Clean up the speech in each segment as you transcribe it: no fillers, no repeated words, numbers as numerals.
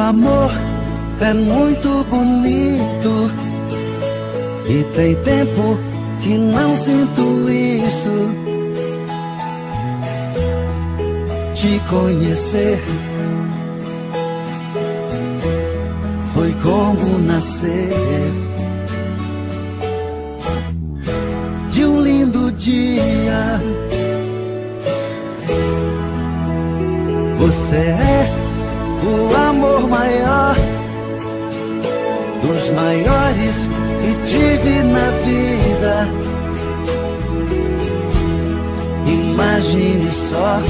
amor é muito bonito e tem tempo que não sinto isso. Te conhecer foi como nascer de um lindo dia. Você é o amor maior dos maiores que tive na vida. Imagine só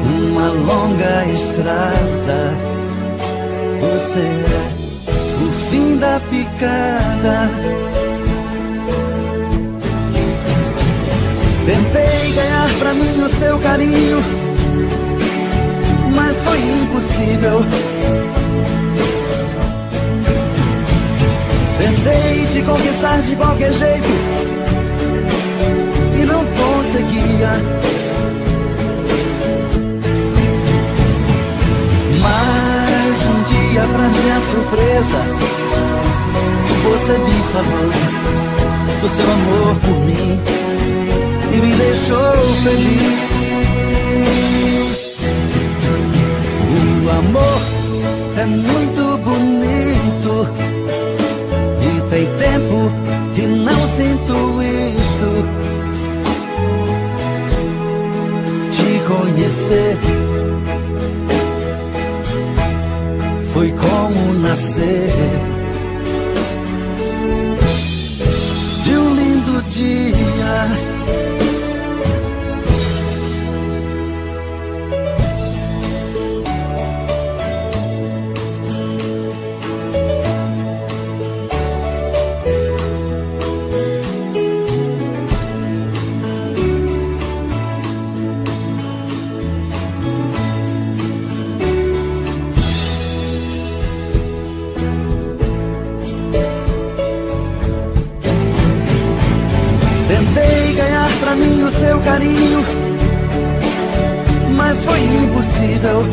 uma longa estrada. Você é o fim da picada. Tentei ganhar pra mim o seu carinho, mas foi impossível. Tentei te conquistar de qualquer jeito e não conseguia. Mas um dia, pra minha surpresa, você me falou do seu amor por mim e me deixou feliz. O amor é muito bonito e tem tempo que não sinto isto. Te conhecer foi como nascer de um lindo dia. Tentei ganhar pra mim o seu carinho, mas foi impossível.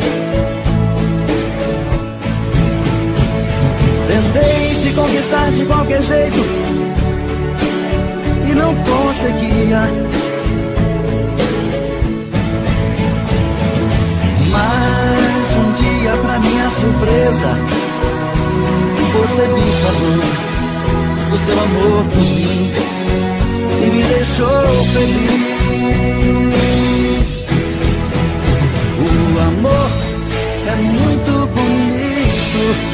Tentei te conquistar de qualquer jeito e não conseguia. Mas um dia, pra minha surpresa, você me falou do seu amor por mim e me deixou feliz. O amor é muito bonito.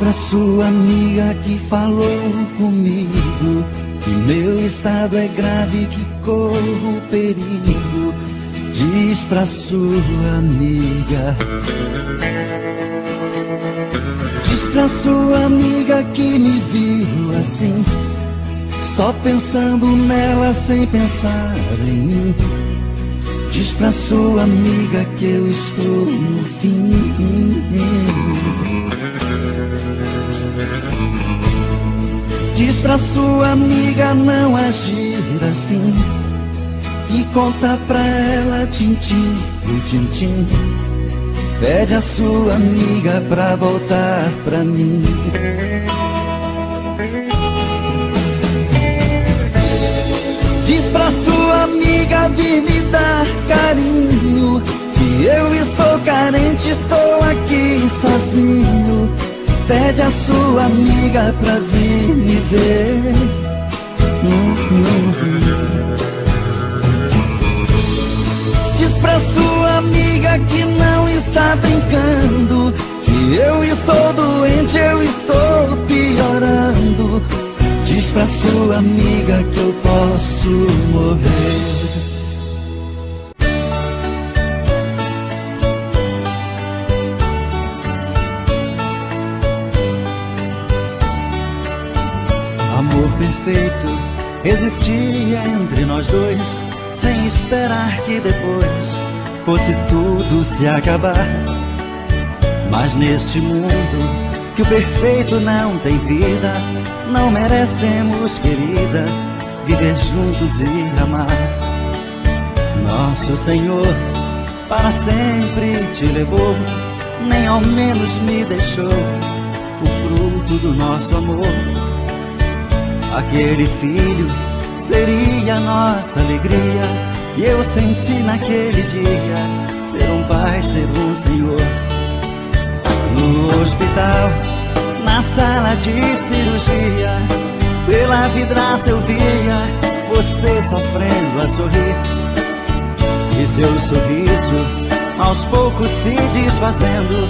Pra sua amiga que falou comigo que meu estado é grave, que corro perigo. Diz pra sua amiga, diz pra sua amiga que me viu assim, só pensando nela sem pensar em mim. Diz pra sua amiga que eu estou no fim. Diz pra sua amiga não agir assim e conta pra ela tintim por tintim. Pede a sua amiga pra voltar pra mim. Diz pra sua amiga vir me dar carinho, que eu estou carente, estou aqui sozinho. Pede a sua amiga pra vir me ver. Diz pra sua amiga que não está brincando, que eu estou doente, eu estou piorando. Diz pra sua amiga que eu posso morrer. Amor perfeito existia entre nós dois, sem esperar que depois fosse tudo se acabar. Mas neste mundo que o perfeito não tem vida, não merecemos, querida, viver juntos e amar. Nosso Senhor para sempre te levou, nem ao menos me deixou o fruto do nosso amor. Aquele filho seria nossa alegria, e eu senti naquele dia ser um pai, ser um Senhor. No hospital, na sala de cirurgia, pela vidraça eu via você sofrendo a sorrir, e seu sorriso aos poucos se desfazendo.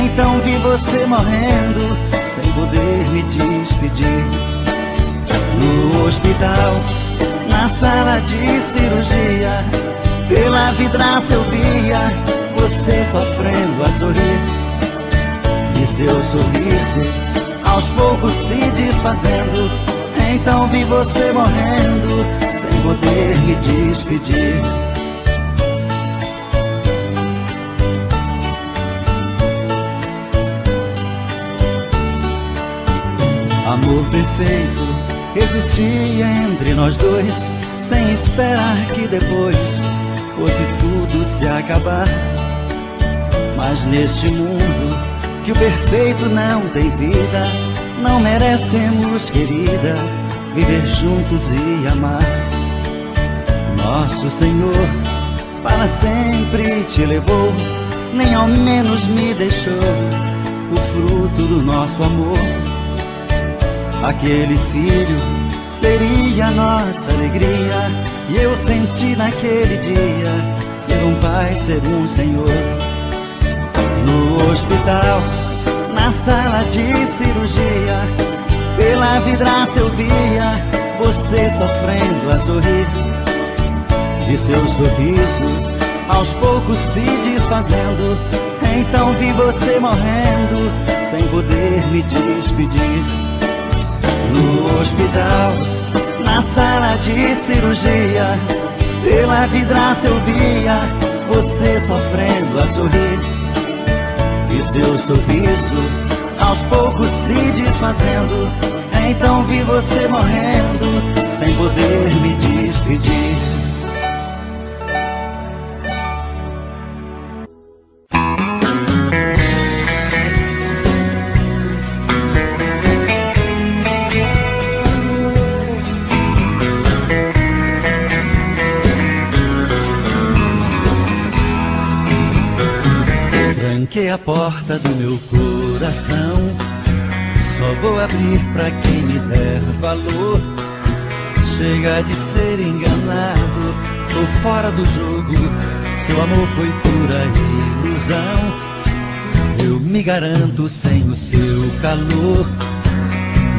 Então vi você morrendo sem poder me despedir. No hospital, na sala de cirurgia, pela vidraça eu via você sofrendo a sorrir, e seu sorriso aos poucos se desfazendo. Então vi você morrendo sem poder me despedir. Amor perfeito existia entre nós dois, sem esperar que depois fosse tudo se acabar. Mas neste mundo que o perfeito não tem vida, não merecemos, querida, viver juntos e amar. Nosso Senhor para sempre te levou, nem ao menos me deixou o fruto do nosso amor. Aquele filho seria nossa alegria, e eu senti naquele dia ser um pai, ser um Senhor. No hospital, na sala de cirurgia, pela vidraça eu via você sofrendo a sorrir, e seu sorriso aos poucos se desfazendo. Então vi você morrendo sem poder me despedir. No hospital, na sala de cirurgia, pela vidraça eu via você sofrendo a sorrir, e seu sorriso aos poucos se desfazendo. Então vi você morrendo sem poder me despedir. Tranquei a porta do meu coração, só vou abrir pra quem me der valor. Chega de ser enganado, tô fora do jogo, seu amor foi pura ilusão. Eu me garanto sem o seu calor,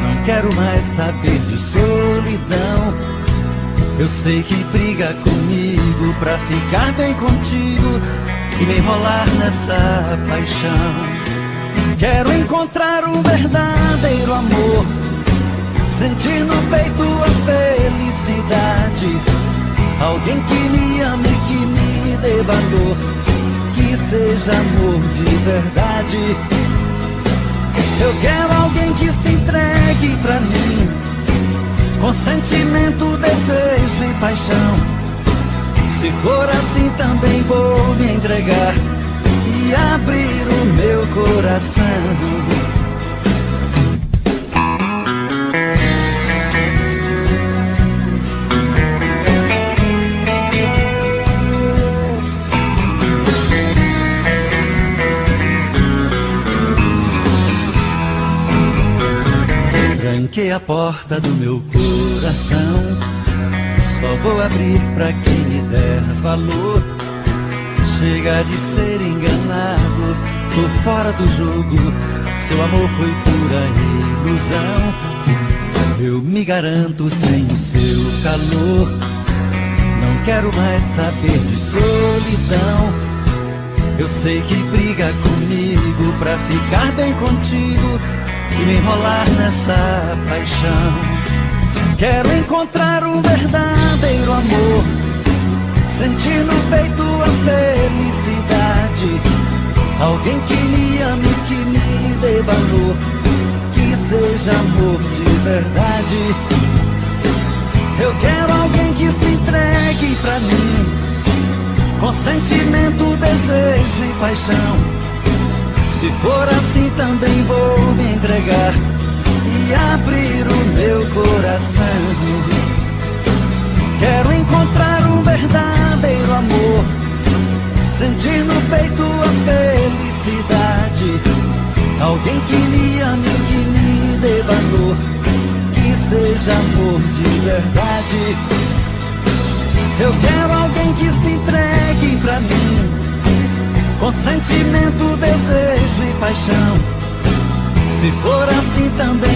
não quero mais saber de solidão. Eu sei que briga comigo pra ficar bem contigo e me enrolar nessa paixão. Quero encontrar um verdadeiro amor, sentir no peito a felicidade, alguém que me ame, que me dê valor, que seja amor de verdade. Eu quero alguém que se entregue pra mim, com sentimento, desejo e paixão. Se for assim também vou me entregar e abrir o meu coração. Tranquei a porta do meu coração, só vou abrir pra quem me der valor. Chega de ser enganado, tô fora do jogo, seu amor foi pura ilusão. Eu me garanto sem o seu calor, não quero mais saber de solidão. Eu sei que briga comigo pra ficar bem contigo e me enrolar nessa paixão. Quero encontrar um verdadeiro amor, sentir no peito a felicidade. Alguém que me ame, que me dê valor, que seja amor de verdade. Eu quero alguém que se entregue pra mim, com sentimento, desejo e paixão. Se for assim também vou me entregar e abrir o meu coração. Quero encontrar um verdadeiro amor, sentir no peito a felicidade. Alguém que me ame, que me dê valor, que seja amor de verdade. Eu quero alguém que se entregue pra mim, com sentimento, desejo e paixão. Se for assim também